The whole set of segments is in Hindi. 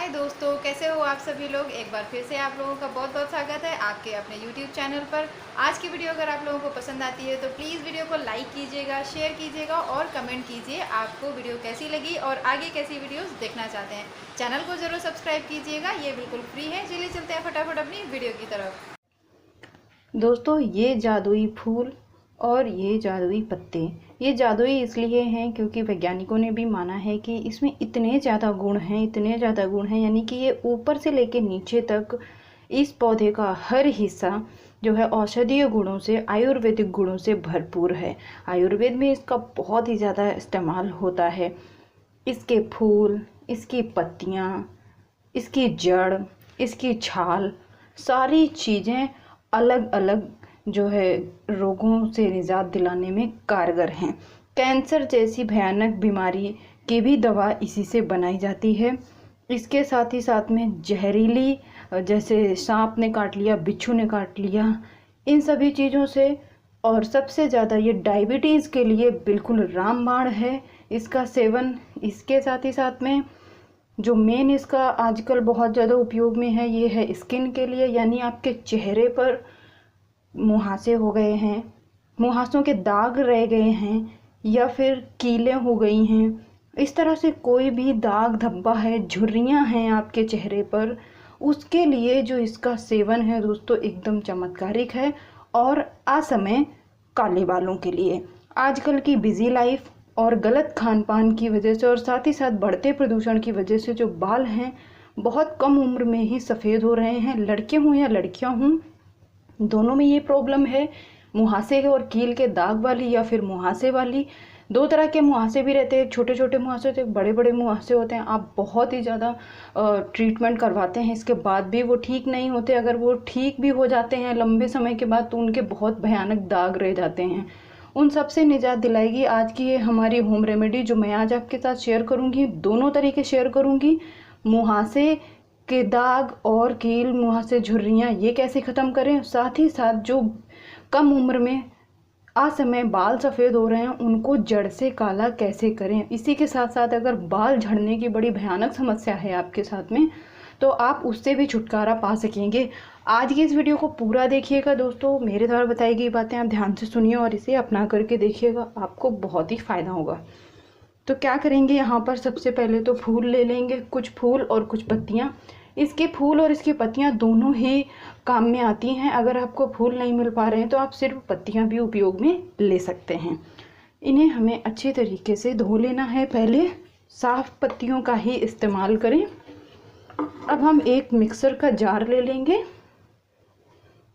हाय दोस्तों, कैसे हो आप सभी लोग। एक बार फिर से आप लोगों का बहुत बहुत स्वागत है आपके अपने YouTube चैनल पर। आज की वीडियो अगर आप लोगों को पसंद आती है तो प्लीज़ वीडियो को लाइक कीजिएगा, शेयर कीजिएगा और कमेंट कीजिए आपको वीडियो कैसी लगी और आगे कैसी वीडियोस देखना चाहते हैं। चैनल को ज़रूर सब्सक्राइब कीजिएगा, ये बिल्कुल फ्री है। चलिए चलते हैं फटाफट अपनी वीडियो की तरफ। दोस्तों, ये जादुई फूल और ये जादुई पत्ते, ये जादुई इसलिए हैं क्योंकि वैज्ञानिकों ने भी माना है कि इसमें इतने ज़्यादा गुण हैं, यानी कि ये ऊपर से लेकर नीचे तक इस पौधे का हर हिस्सा जो है औषधीय गुणों से, आयुर्वेदिक गुणों से भरपूर है। आयुर्वेद में इसका बहुत ही ज़्यादा इस्तेमाल होता है। इसके फूल, इसकी पत्तियाँ, इसकी जड़, इसकी छाल, सारी चीज़ें अलग अलग जो है रोगों से निजात दिलाने में कारगर हैं। कैंसर जैसी भयानक बीमारी की भी दवा इसी से बनाई जाती है। इसके साथ ही साथ में जहरीली, जैसे सांप ने काट लिया, बिच्छू ने काट लिया, इन सभी चीज़ों से, और सबसे ज़्यादा ये डायबिटीज़ के लिए बिल्कुल रामबाण है इसका सेवन। इसके साथ ही साथ में जो मेन इसका आजकल बहुत ज़्यादा उपयोग में है, ये है स्किन के लिए, यानी आपके चेहरे पर मुहासे हो गए हैं, मुहासों के दाग रह गए हैं, या फिर कीलें हो गई हैं, इस तरह से कोई भी दाग धब्बा है, झुर्रियाँ हैं आपके चेहरे पर, उसके लिए जो इसका सेवन है दोस्तों एकदम चमत्कारिक है। और असमय काले बालों के लिए, आजकल की बिजी लाइफ और गलत खान पान की वजह से और साथ ही साथ बढ़ते प्रदूषण की वजह से जो बाल हैं बहुत कम उम्र में ही सफ़ेद हो रहे हैं। लड़के हों या लड़कियां हों, दोनों में ये प्रॉब्लम है। मुहासे और कील के दाग वाली या फिर मुहासे वाली, दो तरह के मुहासे भी रहते हैं। एक छोटे छोटे मुहासे होते हैं, बड़े बड़े मुहासे होते हैं। आप बहुत ही ज़्यादा ट्रीटमेंट करवाते हैं, इसके बाद भी वो ठीक नहीं होते। अगर वो ठीक भी हो जाते हैं लंबे समय के बाद तो उनके बहुत भयानक दाग रह जाते हैं। उन सब से निजात दिलाएगी आज की ये हमारी होम रेमेडी जो मैं आज आपके साथ शेयर करूँगी। दोनों तरीके शेयर करूँगी, मुहासे के दाग और कील, मुहासे, झुर्रियाँ, ये कैसे ख़त्म करें। साथ ही साथ जो कम उम्र में असमय बाल सफ़ेद हो रहे हैं उनको जड़ से काला कैसे करें। इसी के साथ साथ अगर बाल झड़ने की बड़ी भयानक समस्या है आपके साथ में तो आप उससे भी छुटकारा पा सकेंगे। आज की इस वीडियो को पूरा देखिएगा दोस्तों, मेरे द्वारा बताई गई बातें आप ध्यान से सुनिए और इसे अपना करके देखिएगा, आपको बहुत ही फ़ायदा होगा। तो क्या करेंगे, यहाँ पर सबसे पहले तो फूल ले लेंगे, कुछ फूल और कुछ पत्तियाँ। इसके फूल और इसकी पत्तियाँ दोनों ही काम में आती हैं। अगर आपको फूल नहीं मिल पा रहे हैं तो आप सिर्फ पत्तियाँ भी उपयोग में ले सकते हैं। इन्हें हमें अच्छे तरीके से धो लेना है। पहले साफ़ पत्तियों का ही इस्तेमाल करें। अब हम एक मिक्सर का जार ले लेंगे,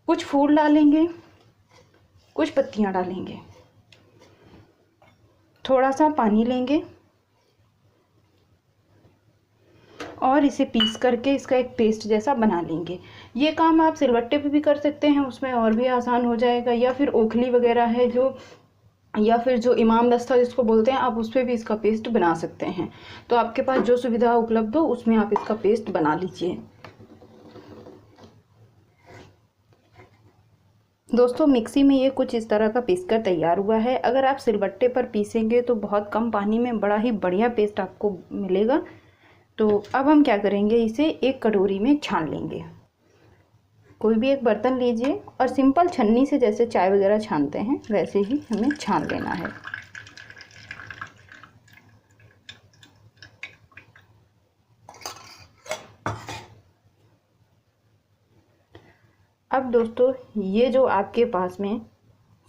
कुछ फूल डालेंगे, कुछ पत्तियाँ डालेंगे, थोड़ा सा पानी लेंगे और इसे पीस करके इसका एक पेस्ट जैसा बना लेंगे। ये काम आप सिलबट्टे पे भी कर सकते हैं, उसमें और भी आसान हो जाएगा, या फिर ओखली वगैरह है जो, या फिर जो इमाम दस्ता जिसको बोलते हैं, आप उस पर भी इसका पेस्ट बना सकते हैं। तो आपके पास जो सुविधा उपलब्ध हो उसमें आप इसका पेस्ट बना लीजिए। दोस्तों, मिक्सी में ये कुछ इस तरह का पीस कर तैयार हुआ है। अगर आप सिलबट्टे पर पीसेंगे तो बहुत कम पानी में बड़ा ही बढ़िया पेस्ट आपको मिलेगा। तो अब हम क्या करेंगे, इसे एक कटोरी में छान लेंगे। कोई भी एक बर्तन लीजिए और सिंपल छन्नी से जैसे चाय वगैरह छानते हैं वैसे ही हमें छान लेना है। अब दोस्तों, ये जो आपके पास में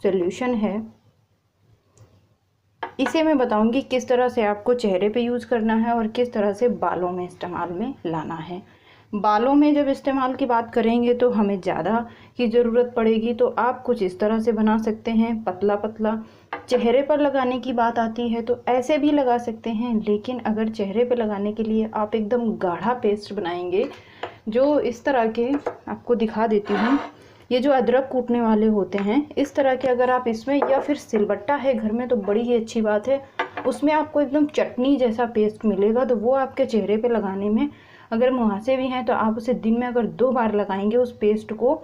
सॉल्यूशन है इसे मैं बताऊंगी किस तरह से आपको चेहरे पे यूज़ करना है और किस तरह से बालों में इस्तेमाल में लाना है। बालों में जब इस्तेमाल की बात करेंगे तो हमें ज़्यादा की ज़रूरत पड़ेगी, तो आप कुछ इस तरह से बना सकते हैं, पतला पतला। चेहरे पर लगाने की बात आती है तो ऐसे भी लगा सकते हैं, लेकिन अगर चेहरे पे लगाने के लिए आप एकदम गाढ़ा पेस्ट बनाएंगे जो इस तरह के, आपको दिखा देती हूँ, ये जो अदरक कूटने वाले होते हैं इस तरह के, अगर आप इसमें, या फिर सिलबट्टा है घर में तो बड़ी ही अच्छी बात है, उसमें आपको एकदम चटनी जैसा पेस्ट मिलेगा। तो वो आपके चेहरे पे लगाने में, अगर मुहासे भी हैं तो आप उसे दिन में अगर 2 बार लगाएंगे उस पेस्ट को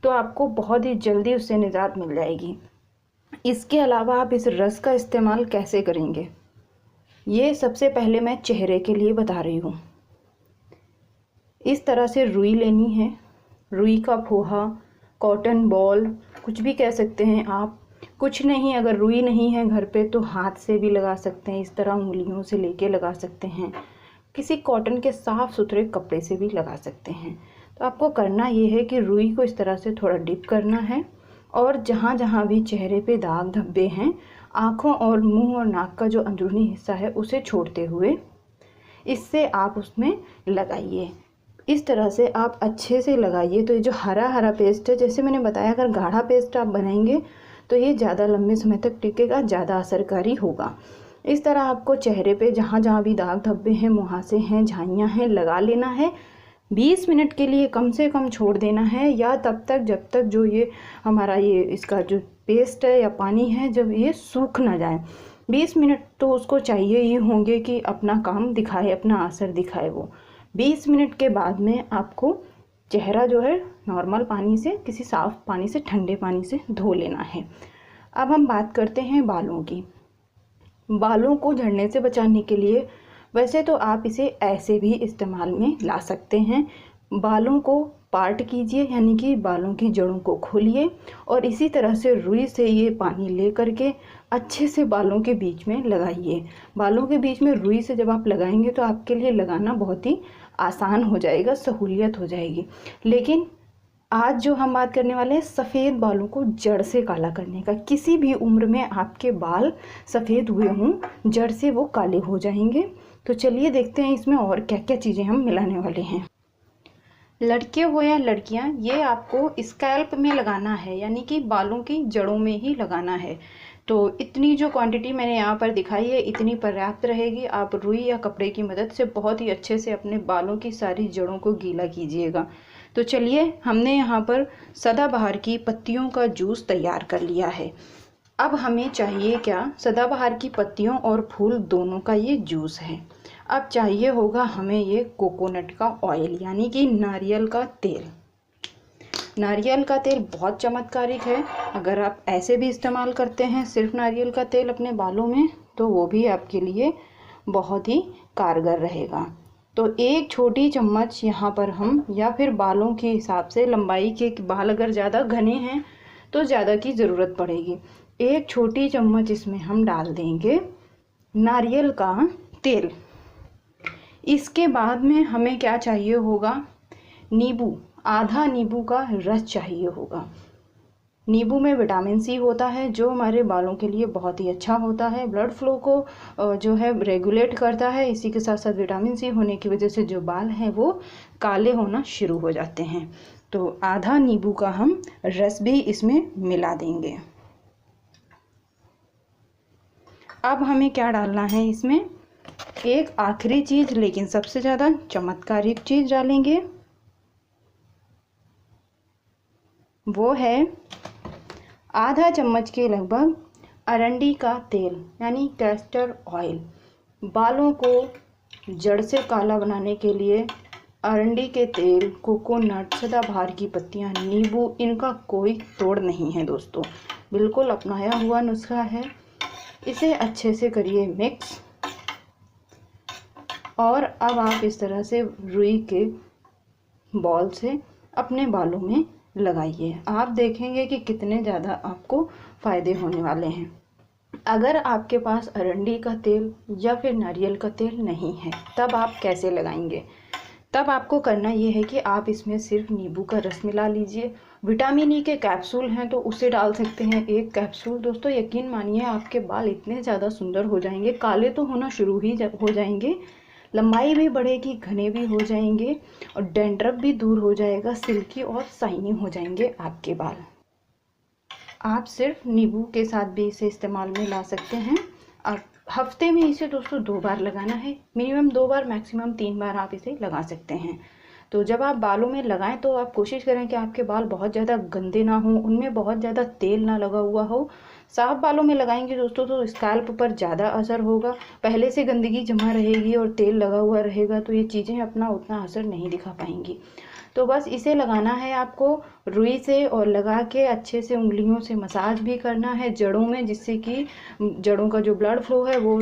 तो आपको बहुत ही जल्दी उससे निजात मिल जाएगी। इसके अलावा आप इस रस का इस्तेमाल कैसे करेंगे, ये सबसे पहले मैं चेहरे के लिए बता रही हूँ। इस तरह से रुई लेनी है, रुई का फोहा, कॉटन बॉल, कुछ भी कह सकते हैं आप। कुछ नहीं, अगर रुई नहीं है घर पे तो हाथ से भी लगा सकते हैं, इस तरह उंगलियों से लेके लगा सकते हैं, किसी कॉटन के साफ़ सुथरे कपड़े से भी लगा सकते हैं। तो आपको करना ये है कि रुई को इस तरह से थोड़ा डिप करना है और जहाँ जहाँ भी चेहरे पे दाग धब्बे हैं, आँखों और मुंह और नाक का जो अंदरूनी हिस्सा है उसे छोड़ते हुए इससे आप उसमें लगाइए। इस तरह से आप अच्छे से लगाइए। तो ये जो हरा हरा पेस्ट है, जैसे मैंने बताया, अगर गाढ़ा पेस्ट आप बनाएंगे तो ये ज़्यादा लंबे समय तक टिकेगा, ज़्यादा असरकारी होगा। इस तरह आपको चेहरे पे जहाँ जहाँ भी दाग धब्बे हैं, मुहासे हैं, झाइयाँ हैं, लगा लेना है। 20 मिनट के लिए कम से कम छोड़ देना है, या तब तक जब तक जो ये हमारा ये इसका जो पेस्ट है या पानी है जब ये सूख ना जाए। 20 मिनट तो उसको चाहिए ही होंगे कि अपना काम दिखाए, अपना असर दिखाए वो। 20 मिनट के बाद में आपको चेहरा जो है नॉर्मल पानी से, किसी साफ़ पानी से, ठंडे पानी से धो लेना है। अब हम बात करते हैं बालों की। बालों को झड़ने से बचाने के लिए वैसे तो आप इसे ऐसे भी इस्तेमाल में ला सकते हैं। बालों को पार्ट कीजिए, यानी कि बालों की जड़ों को खोलिए और इसी तरह से रुई से ये पानी ले करके अच्छे से बालों के बीच में लगाइए। बालों के बीच में रुई से जब आप लगाएंगे तो आपके लिए लगाना बहुत ही आसान हो जाएगा, सहूलियत हो जाएगी। लेकिन आज जो हम बात करने वाले हैं सफ़ेद बालों को जड़ से काला करने का। किसी भी उम्र में आपके बाल सफ़ेद हुए हों, जड़ से वो काले हो जाएंगे। तो चलिए देखते हैं इसमें और क्या क्या चीज़ें हम मिलाने वाले हैं। लड़के हो या लड़कियां, ये आपको स्कैल्प में लगाना है, यानी कि बालों की जड़ों में ही लगाना है। तो इतनी जो क्वांटिटी मैंने यहाँ पर दिखाई है इतनी पर्याप्त रहेगी। आप रुई या कपड़े की मदद से बहुत ही अच्छे से अपने बालों की सारी जड़ों को गीला कीजिएगा। तो चलिए, हमने यहाँ पर सदाबहार की पत्तियों का जूस तैयार कर लिया है। अब हमें चाहिए क्या, सदाबहार की पत्तियों और फूल दोनों का ये जूस है। अब चाहिए होगा हमें ये कोकोनट का ऑयल, यानी कि नारियल का तेल। नारियल का तेल बहुत चमत्कारिक है। अगर आप ऐसे भी इस्तेमाल करते हैं सिर्फ नारियल का तेल अपने बालों में, तो वो भी आपके लिए बहुत ही कारगर रहेगा। तो एक छोटी चम्मच यहाँ पर हम, या फिर बालों के हिसाब से, लंबाई के बाल अगर ज़्यादा घने हैं तो ज़्यादा की ज़रूरत पड़ेगी, एक छोटी चम्मच इसमें हम डाल देंगे नारियल का तेल। इसके बाद में हमें क्या चाहिए होगा, नींबू, आधा नींबू का रस चाहिए होगा। नींबू में विटामिन सी होता है जो हमारे बालों के लिए बहुत ही अच्छा होता है, ब्लड फ्लो को जो है रेगुलेट करता है। इसी के साथ साथ विटामिन सी होने की वजह से जो बाल हैं वो काले होना शुरू हो जाते हैं। तो आधा नींबू का हम रस भी इसमें मिला देंगे। अब हमें क्या डालना है इसमें, एक आखिरी चीज़, लेकिन सबसे ज़्यादा चमत्कारिक चीज़ डालेंगे, वो है आधा चम्मच के लगभग अरंडी का तेल, यानी कैस्टर ऑयल। बालों को जड़ से काला बनाने के लिए अरंडी के तेल, कोकोनट, सदाबहार की पत्तियां, नींबू, इनका कोई तोड़ नहीं है दोस्तों। बिल्कुल अपनाया हुआ नुस्खा है। इसे अच्छे से करिए मिक्स, और अब आप इस तरह से रुई के बॉल से अपने बालों में लगाइए। आप देखेंगे कि कितने ज़्यादा आपको फ़ायदे होने वाले हैं। अगर आपके पास अरंडी का तेल या फिर नारियल का तेल नहीं है, तब आप कैसे लगाएंगे? तब आपको करना ये है कि आप इसमें सिर्फ नींबू का रस मिला लीजिए। विटामिन ई के कैप्सूल हैं तो उसे डाल सकते हैं, एक कैप्सूल। दोस्तों यकीन मानिए, आपके बाल इतने ज़्यादा सुंदर हो जाएंगे, काले तो होना शुरू ही हो जाएंगे, लंबाई भी बढ़ेगी, घने भी हो जाएंगे, और डैंड्रफ भी दूर हो जाएगा, सिल्की और शाइनी हो जाएंगे आपके बाल। आप सिर्फ नींबू के साथ भी इसे इस्तेमाल में ला सकते हैं। आप हफ्ते में इसे दोस्तों 2 बार लगाना है, मिनिमम 2 बार, मैक्सिमम 3 बार आप इसे लगा सकते हैं। तो जब आप बालों में लगाएं तो आप कोशिश करें कि आपके बाल बहुत ज़्यादा गंदे ना हों, उनमें बहुत ज़्यादा तेल ना लगा हुआ हो। साफ बालों में लगाएंगे दोस्तों तो स्कैल्प पर ज़्यादा असर होगा, पहले से गंदगी जमा रहेगी और तेल लगा हुआ रहेगा, तो ये चीज़ें अपना उतना असर नहीं दिखा पाएंगी। तो बस इसे लगाना है आपको रुई से, और लगा के अच्छे से उंगलियों से मसाज भी करना है जड़ों में, जिससे कि जड़ों का जो ब्लड फ्लो है वो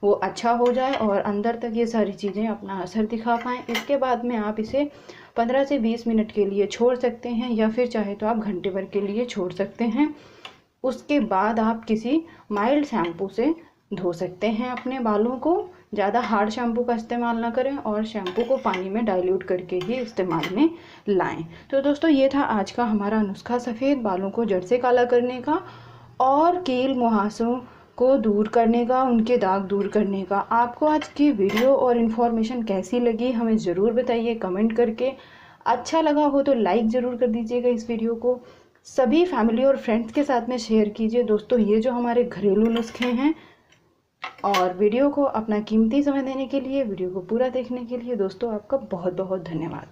वो अच्छा हो जाए और अंदर तक ये सारी चीज़ें अपना असर दिखा पाएँ। इसके बाद में आप इसे 15 से 20 मिनट के लिए छोड़ सकते हैं, या फिर चाहे तो आप घंटे भर के लिए छोड़ सकते हैं। उसके बाद आप किसी माइल्ड शैम्पू से धो सकते हैं अपने बालों को। ज़्यादा हार्ड शैम्पू का इस्तेमाल ना करें और शैम्पू को पानी में डाइल्यूट करके ही इस्तेमाल में लाएं। तो दोस्तों ये था आज का हमारा नुस्खा सफ़ेद बालों को जड़ से काला करने का और कील मुहासों को दूर करने का, उनके दाग दूर करने का। आपको आज की वीडियो और इन्फॉर्मेशन कैसी लगी हमें ज़रूर बताइए कमेंट करके। अच्छा लगा हो तो लाइक ज़रूर कर दीजिएगा इस वीडियो को। सभी फैमिली और फ्रेंड्स के साथ में शेयर कीजिए दोस्तों ये जो हमारे घरेलू नुस्खे हैं। और वीडियो को अपना कीमती समय देने के लिए, वीडियो को पूरा देखने के लिए दोस्तों आपका बहुत बहुत धन्यवाद।